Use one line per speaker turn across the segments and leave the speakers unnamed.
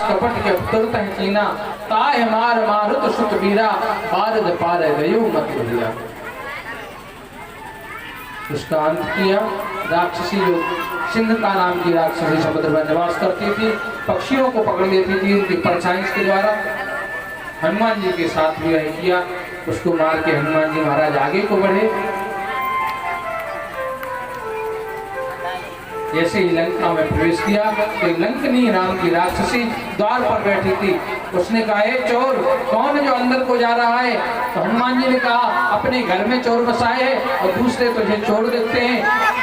कपट के तुरत है चीना, ताय मार मारुत सुत बीरा, पारद पार गयो मत भूलिया। उसका अंत किया। राक्षसी जो सिंधका नाम की राक्षसी समुद्र में निवास करती थी, पक्षियों को पकड़ लेती थी उनकी परछाई के द्वारा, हनुमान जी के साथ भी यही किया। उसको मार के हनुमान जी महाराज आगे को बढ़े। जैसे ही लंका में प्रवेश किया तो लंकनी नाम की राक्षसी द्वार पर बैठी थी। उसने कहा, ए चोर, कौन है जो अंदर को जा रहा है? तो हनुमान जी ने कहा, अपने घर में चोर बसाए हैं और दूसरे तुझे चोर देखते हैं।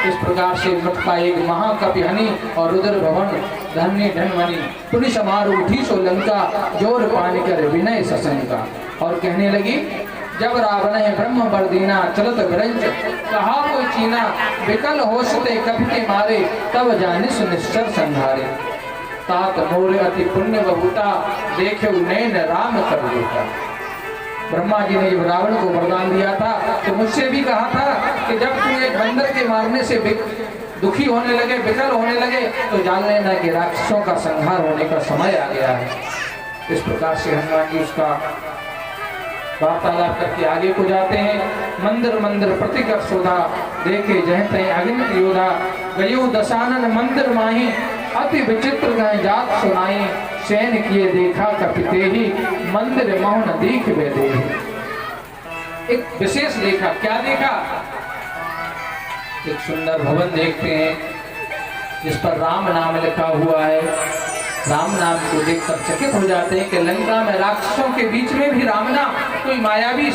इस प्रकार से मटका एक महाकपि हनी और रुद्र भवन धन्य धनवनी, पुनि समार उठी सो लंका, जोर पानी कर विनय सशंका। और कहने लगी, जब रावण है ब्रह्म बर दीना, चलत ग्रंज कहा कोई चीना, विकल होशते कभी के मारे, तब जाने सुनिश्चर संहारे। तात मोर अति पुण्य बबूता, देखे नैन राम कर देता। ब्रह्मा जी ने जब रावण को वरदान दिया था तो मुझसे भी कहा था कि जब तू एक बंदर के मारने से दुखी होने लगे, विकल होने लगे, तो जान लेना कि राक्षसों का संहार होने का समय आ गया है। इस प्रकार से हनुमान जी उसका वार्तालाप करके आगे को जाते हैं। मंदिर मंदिर प्रतिकर शोधा, देखे जहते अग्नि योधा, गयो दशानन मंदिर माही, अति विचित्र गए जात सुनाई, सैन किए देखा कपिते ही, मंदिर मौन दीख बेदे। एक विशेष देखा। क्या देखा? एक सुंदर भवन देखते हैं जिस पर राम नाम लिखा हुआ है। राम नाम को देखकर चकित हो जाते हैं कि लंका में राक्षसों के बीच में भी राम नाम कोई मायावी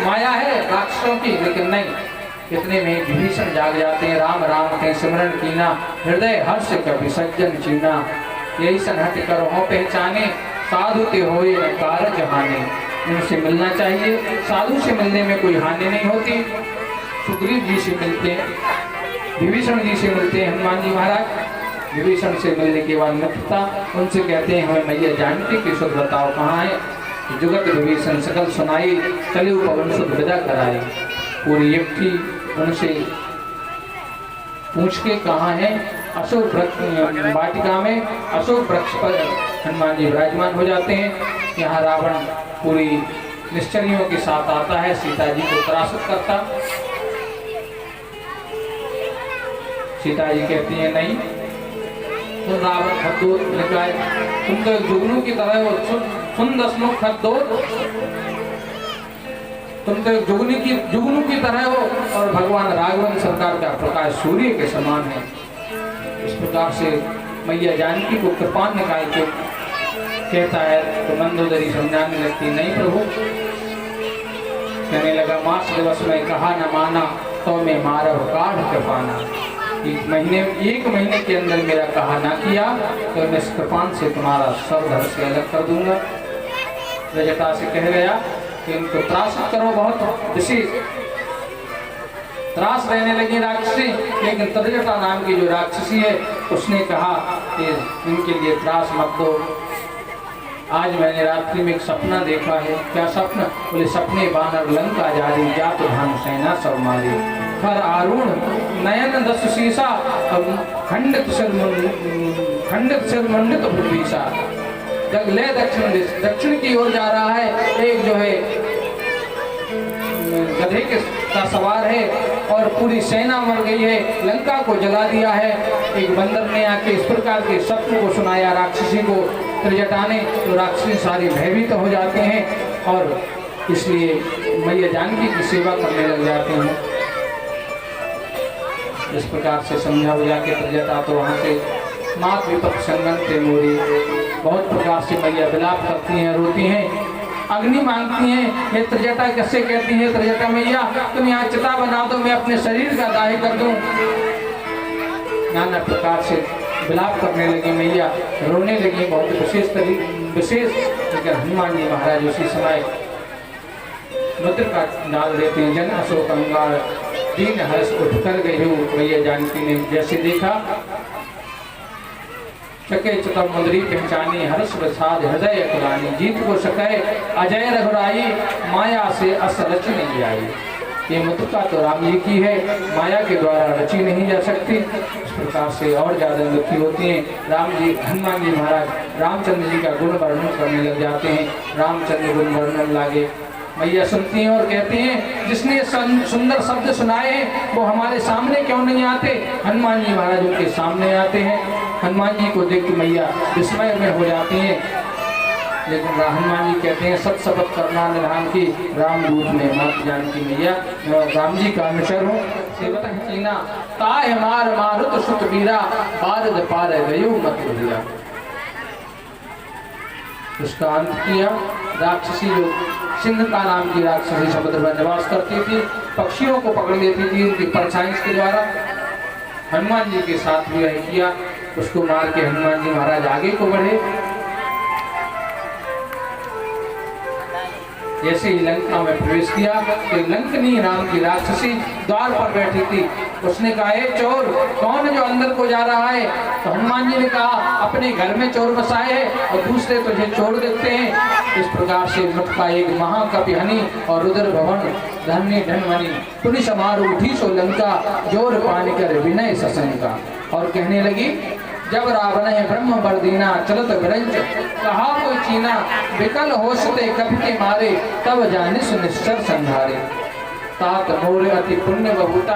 माया है राक्षसों की, लेकिन नहीं। इतने में विभीषण जाग जाते हैं। राम राम के सिमरन कीना, हृदय हर्ष कभी सज्जन चीना, यही संहति करो हो पहचाने, साधु ते होए न कारज हानि। उनसे मिलना चाहिए। साधु से मिलने में कोई हानि नहीं होती। सुग्रीव जी से मिलते हैं, विभीषण जी से मिलते हैं हनुमान जी महाराज। विभीषण से मिलने के बाद मित्रता, उनसे कहते हैं, हमें मैया जानकी की सुध बताओ कहाँ है? जुगत विभीषण सकल सुनाई, कलियुग पवन सुध विदा कराई। पूरी युक्ति उनसे पूछ के कहाँ है? अशोक वृक्ष वाटिका में अशोक वृक्ष पर हनुमान जी विराजमान हो जाते हैं। यहाँ रावण पूरी निश्चरियों के साथ आता है, सीता जी को त्रासित करता। सीता जी कहती है, नहीं, तो रावण खद्दोत लिखा है, तुम तो जुगनू की तरह हो, सुन दसमुख खद्दोत, तुम तो जुगनू की तरह हो और भगवान राघवन सरकार का प्रकाश सूर्य के समान है। इस प्रकार से मैया जानकी को कृपान निकाल के कहता है तो मंदोदरी समझाने लगती, नहीं प्रभु। कहने लगा, मास दिवस में कहा न माना, तो मैं मारव काढ़ कृपाना। एक महीने के अंदर मेरा कहा ना किया तो मैं इस कृपान से तुम्हारा सर धड़ से अलग कर दूंगा। रजटा से कह गया कि इनको त्रासित करो, बहुत विशेष त्रास रहने लगी राक्षसी। लेकिन त्रिजटा नाम की जो राक्षसी है उसने कहा कि इनके लिए त्रास मत दो। आज मैंने रात्रि में एक सपना देखा है। क्या सपना? बोले, सपने बानर लंका जारी, जात भानु सेना सब मारी, खर आरूढ़ नयन दस शीशा, खंडित सिर मंडित भूषा। जग ले दक्षिण की ओर जा रहा है। एक जो है गधे के का सवार है और पूरी सेना मर गई है, लंका को जला दिया है। एक बंदर ने आके इस प्रकार के सपने को सुनाया राक्षसी को, त्रिजटा ने, तो राक्षसी सारी भयभीत हो जाते हैं और इसलिए मैया जानकी की सेवा करने लग जाते हैं। इस प्रकार से समझा बुझा के त्रिजटा तो वहाँ से मात विपत संगन थे मोरी। बहुत प्रकार से मैया विलाप करती हैं, रोती हैं, अग्नि मांगती हैं। ये त्रिजटा कैसे कहती है, त्रिजटा मैया तुम यहाँ चिता बना दो, मैं अपने शरीर का दाह कर दूं। नाना प्रकार से विलाप करने लगी मैया, रोने लगी बहुत विशेष। लेकिन हनुमान जी महाराज उसी समय मुद्रिका डाल देते हैं। जन अशोक अंगार दीन हर्ष उठ कर गई हो। मैया जानकी ने जैसे देखा, सके चितम मुद्री पहचानी, हर्ष प्रसाद हृदय अकुलानी, जीत को सके अजय रघुराई, माया से असरच नहीं आई। ये मथुरा तो राम जी की है, माया के द्वारा रची नहीं जा सकती। इस प्रकार से और ज्यादा दुखी होती हैं। राम जी, हनुमान जी महाराज रामचंद्र जी का गुण वर्णन करने लग जाते हैं। रामचंद्र गुण वर्णन लागे, मैया सुनती हैं और कहती हैं जिसने सुंदर शब्द सुनाए हैं वो हमारे सामने क्यों नहीं आते। हनुमान जी महाराज उनके सामने आते हैं। हनुमान जी को देख के मैया विस्मय में हो जाती हैं, लेकिन हनुमान जी कहते हैं सत शपथ करना निधान की रामदूत में मत जानकी मैया, मैं राम जी का अनुचर हूँ। सेवक चीना ताय मार मारुत सुत बीरा, पारद पार गयो मत भूलिया। उसका अंत किया। राक्षसी जो सिंह का नाम की राक्षसी समुद्र में निवास करती थी, पक्षियों को पकड़ लेती थी उनकी परछाई के द्वारा, हनुमान जी के साथ भी यही किया। उसको मार के हनुमान जी महाराज आगे को बढ़े। जैसे ही लंका में प्रवेश किया तो लंकनी नाम की राक्षसी द्वार पर बैठी थी। उसने कहा, ए चोर, कौन जो अंदर को जा रहा है। तो हनुमान जी ने कहा, अपने घर में चोर बसाए हैं और दूसरे तुझे चोर देखते हैं। इस प्रकार से मत का एक महाकवि हनि और रुद्र भवन धन्य धनवनी पुनि समारोह उठी सो लंका, जोर पानी कर विनय सशंका। और कहने लगी, जब रावण है ब्रह्म बरदीना, चलत विरंच कहा कोई चीना, विकल होशते कप के मारे, तब जानिस निश्चर संधारे। तात मोर अति पुण्य बबूता,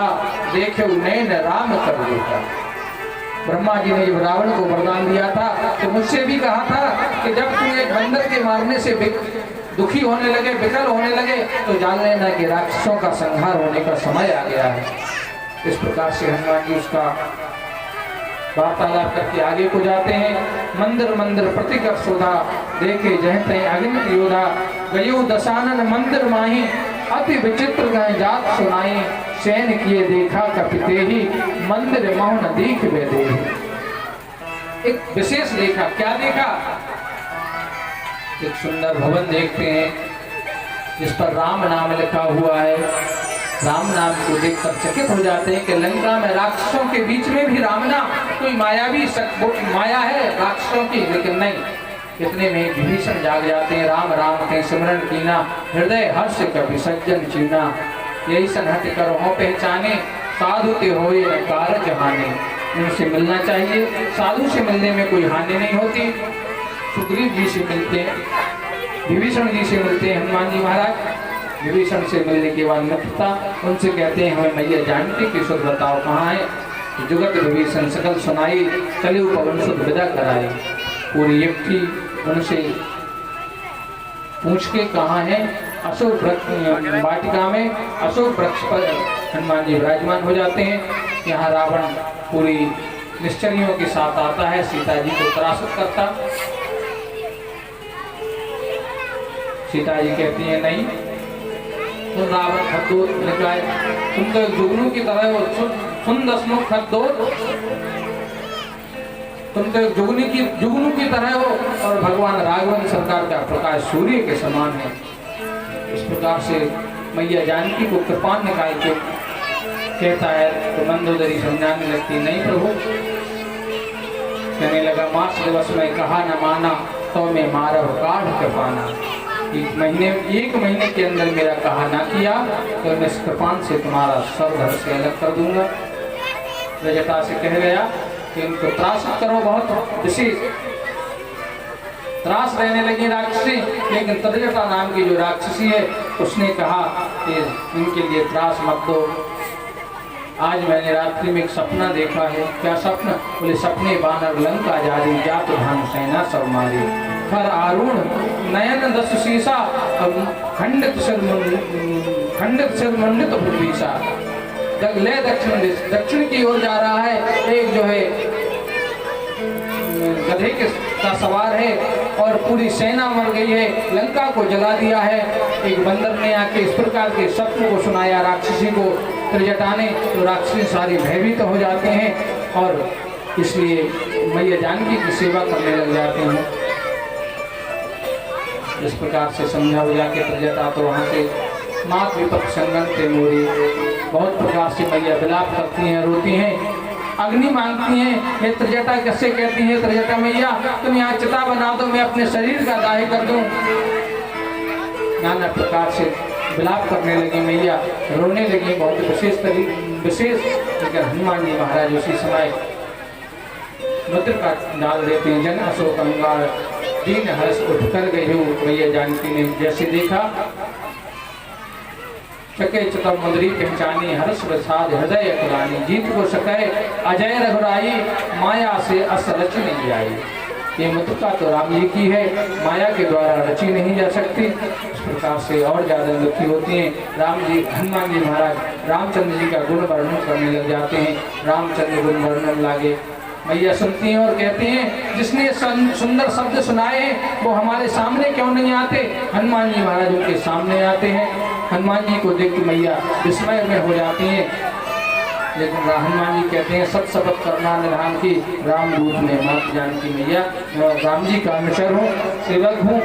देखे नैन राम कर देता। ब्रह्मा जी ने जब रावण को वरदान दिया था तो मुझसे भी कहा था कि जब तू एक बंदर के मारने से दुखी होने लगे, विकल होने लगे, तो जान लेना कि राक्षसों का संहार होने का समय आ गया है। इस प्रकार से हनुमान जी उसका वार्तालाप करके आगे को जाते हैं। मंदिर मंदिर प्रतिकर शोधा, देखे जहते अग्नि योधा, गयो दशानन मंदिर माही, अति विचित्र गए जात सुनाई, सैन किए देखा कपिते ही, मंदिर मौन दीख वेदे। एक विशेष देखा, क्या देखा? एक सुंदर भवन देखते हैं जिस पर राम नाम लिखा हुआ है। राम नाम को देखकर चकित हो जाते हैं कि लंका में राक्षसों के बीच में भी राम नाम कोई मायावी माया है राक्षसों की, लेकिन नहीं। इतने में विभीषण जाग जाते हैं। राम राम के सिमरन कीना, हृदय हर्ष कभी सज्जन चीना, यही सनहट कर हो पहचाने, साधु ते होए न कारज हानि। उनसे मिलना चाहिए, साधु से मिलने में कोई हानि नहीं होती। सुग्रीव जी से मिलते हैं, विभीषण जी से मिलते हैं हनुमान जी महाराज। विभीषण से मिलने के बाद मित्रता, उनसे कहते हैं हमें मैया जानकी की सुध बताओ कहाँ है। जुगत विभीषण सकल सुनाई, चले पवन सुध विदा कराई। पूरी युक्ति उनसे पूछ के कहाँ है। अशोक वृक्ष वाटिका में अशोक वृक्ष पर हनुमान जी विराजमान हो जाते हैं। यहाँ रावण पूरी निश्चरियों के साथ आता है, सीता जी को त्रासित करता। सीता जी कहती है नहीं, तो रावण खद्दोत निकलाए, तुम तो जुगनू की तरह हो, सुन दसमुख खद्दोत, तुम तो जुगनू की तरह हो और भगवान राघवन सरकार का प्रकाश सूर्य के समान है। इस प्रकार से मैया जानकी को कृपान निकाल के कहता है तो मंदोदरी समझाने लगती, नहीं प्रभु, कहने लगा, मास दिवस में कहा न माना, तो मैं मारव काढ़ कृपाना। एक महीने के अंदर मेरा कहा ना किया तो मैं इस कृपान से तुम्हारा सर धड़ से अलग कर दूंगा। रजटा से कह गया कि इनको त्रास करो, बहुत विशेष त्रास रहने लगी राक्षसी। लेकिन तदजटा नाम की जो राक्षसी है उसने कहा कि इनके लिए त्रास मत दो। आज मैंने रात्रि में एक सपना देखा है। क्या सपना? बोले, सपने बानर लंका जारी, जात भानु सेना सब मारी, खर आरूढ़ नयन दस शीशा, खंडित सिर मंडित भूषा। ले दक्षिण की ओर जा रहा है। एक जो है गधे का सवार है और पूरी सेना मर गई है, लंका को जला दिया है। एक बंदर ने आके इस प्रकार के सत्य को सुनाया राक्षसी को त्रिजटा ने, तो राक्षसी सारी भयभीत हो जाते हैं और इसलिए मैया जानकी की सेवा करने लग जाते हैं। इस प्रकार से समझा बुझा के त्रिजटा तो वहाँ से मात विपक्ष संगन ते मोरी, बहुत प्रकार से मैया विलाप करती हैं, रोती हैं, अग्नि मांगती हैं। ये त्रिजटा कैसे कहती है, त्रिजटा मैया तुम यहाँ चिता बना दो, मैं अपने शरीर का दाह कर दूं। नाना प्रकार से विलाप करने लगी मैया, रोने लगी बहुत विशेष। लेकिन हनुमान जी महाराज उसी समय मुद्र का डाल देते हैं। जन अशोक अंगार दीन हर्ष उठ कर गई हो। मैया जानकी ने जैसे देखा, सके चतम मुद्री पहचानी, हर्ष प्रसाद हृदय अकुलानी, जीत को सके अजय रघुराई, माया से अस रच नहीं आई। ये मुद्रिका तो राम जी की है, माया के द्वारा रची नहीं जा सकती। इस प्रकार से और ज्यादा दुखी होती हैं। राम जी, हनुमान जी महाराज रामचंद्र जी का गुण वर्णन करने लग जाते हैं। रामचंद्र गुण वर्णन लागे। मैया सुनती हैं और कहती हैं, जिसने सुंदर शब्द सुनाए हैं वो हमारे सामने क्यों नहीं आते। हनुमान जी महाराज उनके सामने आते हैं। हनुमान जी को देख के मैया विस्मय में हो जाती हैं। लेकिन हनुमान जी कहते हैं, सत शपथ करना निधान की, राम दूत में मात जानकी मैया, मैं राम जी का अनुचर हूँ, सेवक हूँ,